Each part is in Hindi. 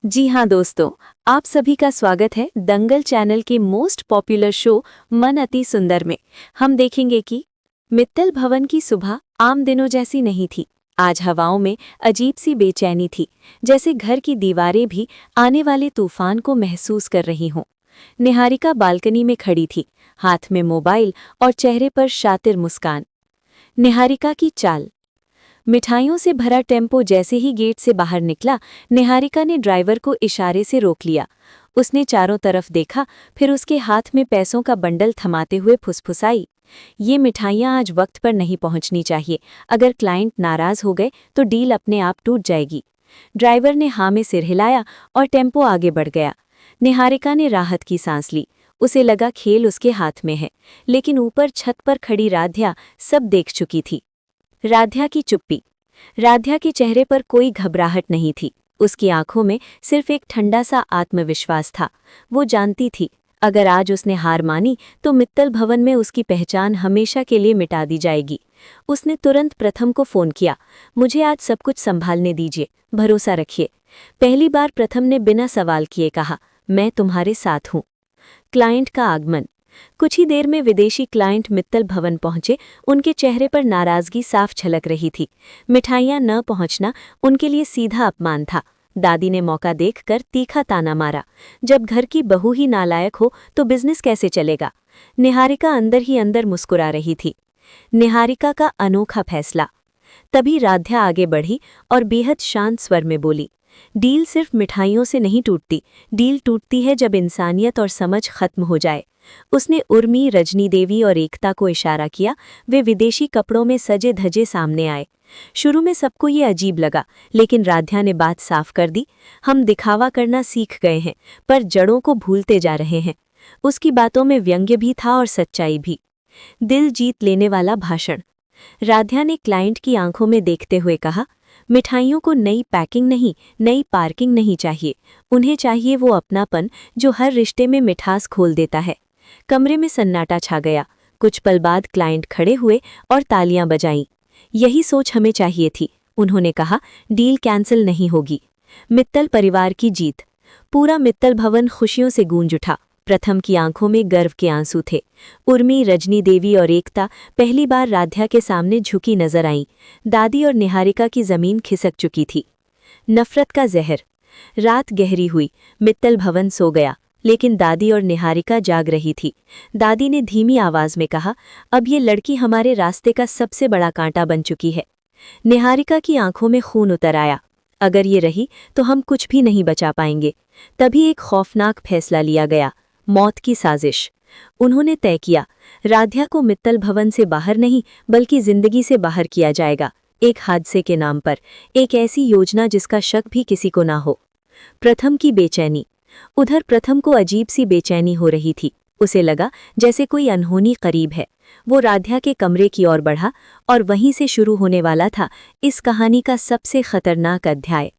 जी हाँ दोस्तों, आप सभी का स्वागत है दंगल चैनल के मोस्ट पॉपुलर शो मन अति सुंदर में। हम देखेंगे कि मित्तल भवन की सुबह आम दिनों जैसी नहीं थी। आज हवाओं में अजीब सी बेचैनी थी, जैसे घर की दीवारें भी आने वाले तूफान को महसूस कर रही हों। निहारिका बालकनी में खड़ी थी, हाथ में मोबाइल और चेहरे पर शातिर मुस्कान। निहारिका की चाल। मिठाइयों से भरा टेम्पो जैसे ही गेट से बाहर निकला, निहारिका ने ड्राइवर को इशारे से रोक लिया। उसने चारों तरफ देखा, फिर उसके हाथ में पैसों का बंडल थमाते हुए फुसफुसाई, ये मिठाइयाँ आज वक्त पर नहीं पहुंचनी चाहिए। अगर क्लाइंट नाराज हो गए तो डील अपने आप टूट जाएगी। ड्राइवर ने हाँ में सिर हिलाया और टेम्पो आगे बढ़ गया। निहारिका ने राहत की सांस ली। उसे लगा खेल उसके हाथ में है, लेकिन ऊपर छत पर खड़ी राध्या सब देख चुकी थी। राध्या की चुप्पी। राध्या के चेहरे पर कोई घबराहट नहीं थी, उसकी आंखों में सिर्फ एक ठंडा सा आत्मविश्वास था। वो जानती थी, अगर आज उसने हार मानी तो मित्तल भवन में उसकी पहचान हमेशा के लिए मिटा दी जाएगी। उसने तुरंत प्रथम को फोन किया। मुझे आज सब कुछ संभालने दीजिए, भरोसा रखिए। पहली बार प्रथम ने बिना सवाल किए कहा, मैं तुम्हारे साथ हूँ। क्लाइंट का आगमन। कुछ ही देर में विदेशी क्लाइंट मित्तल भवन पहुंचे। उनके चेहरे पर नाराजगी साफ झलक रही थी। मिठाइयां न पहुंचना उनके लिए सीधा अपमान था। दादी ने मौका देखकर तीखा ताना मारा, जब घर की बहू ही नालायक हो तो बिजनेस कैसे चलेगा। निहारिका अंदर ही अंदर मुस्कुरा रही थी। निहारिका का अनोखा फैसला। तभी राध्या आगे बढ़ी और बेहद शांत स्वर में बोली, डील सिर्फ मिठाइयों से नहीं टूटती, डील टूटती है जब इंसानियत और समझ खत्म हो जाए। उसने उर्मी, रजनी देवी और एकता को इशारा किया। वे विदेशी कपड़ों में सजे धजे सामने आए। शुरू में सबको ये अजीब लगा, लेकिन राध्या ने बात साफ कर दी, हम दिखावा करना सीख गए हैं, पर जड़ों को भूलते जा रहे हैं। उसकी बातों में व्यंग्य भी था और सच्चाई भी। दिल जीत लेने वाला भाषण। राध्या ने क्लाइंट की आंखों में देखते हुए कहा, मिठाइयों को नई पैकिंग नहीं, नई पार्किंग नहीं चाहिए। उन्हें चाहिए वो अपनापन जो हर रिश्ते में मिठास खोल देता है। कमरे में सन्नाटा छा गया। कुछ पल बाद क्लाइंट खड़े हुए और तालियां बजाईं। यही सोच हमें चाहिए थी, उन्होंने कहा। डील कैंसिल नहीं होगी। मित्तल परिवार की जीत। पूरा मित्तल भवन खुशियों से गूंज उठा। प्रथम की आंखों में गर्व के आंसू थे। उर्मी, रजनी देवी और एकता पहली बार राध्या के सामने झुकी नजर आईं। दादी और निहारिका की जमीन खिसक चुकी थी। नफरत का जहर। रात गहरी हुई, मित्तल भवन सो गया, लेकिन दादी और निहारिका जाग रही थी। दादी ने धीमी आवाज में कहा, अब ये लड़की हमारे रास्ते का सबसे बड़ा कांटा बन चुकी है। निहारिका की आंखों में खून उतर आया। अगर ये रही तो हम कुछ भी नहीं बचा पाएंगे। तभी एक खौफनाक फैसला लिया गया, मौत की साजिश। उन्होंने तय किया, राध्या को मित्तल भवन से बाहर नहीं बल्कि जिंदगी से बाहर किया जाएगा, एक हादसे के नाम पर, एक ऐसी योजना जिसका शक भी किसी को ना हो। प्रथम की बेचैनी। उधर प्रथम को अजीब सी बेचैनी हो रही थी। उसे लगा जैसे कोई अनहोनी करीब है। वो राध्या के कमरे की ओर बढ़ा और वहीं से शुरू होने वाला था इस कहानी का सबसे खतरनाक अध्याय।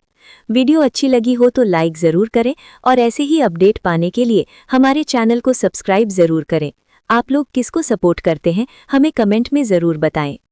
वीडियो अच्छी लगी हो तो लाइक ज़रूर करें और ऐसे ही अपडेट पाने के लिए हमारे चैनल को सब्सक्राइब ज़रूर करें। आप लोग किसको सपोर्ट करते हैं हमें कमेंट में ज़रूर बताएं।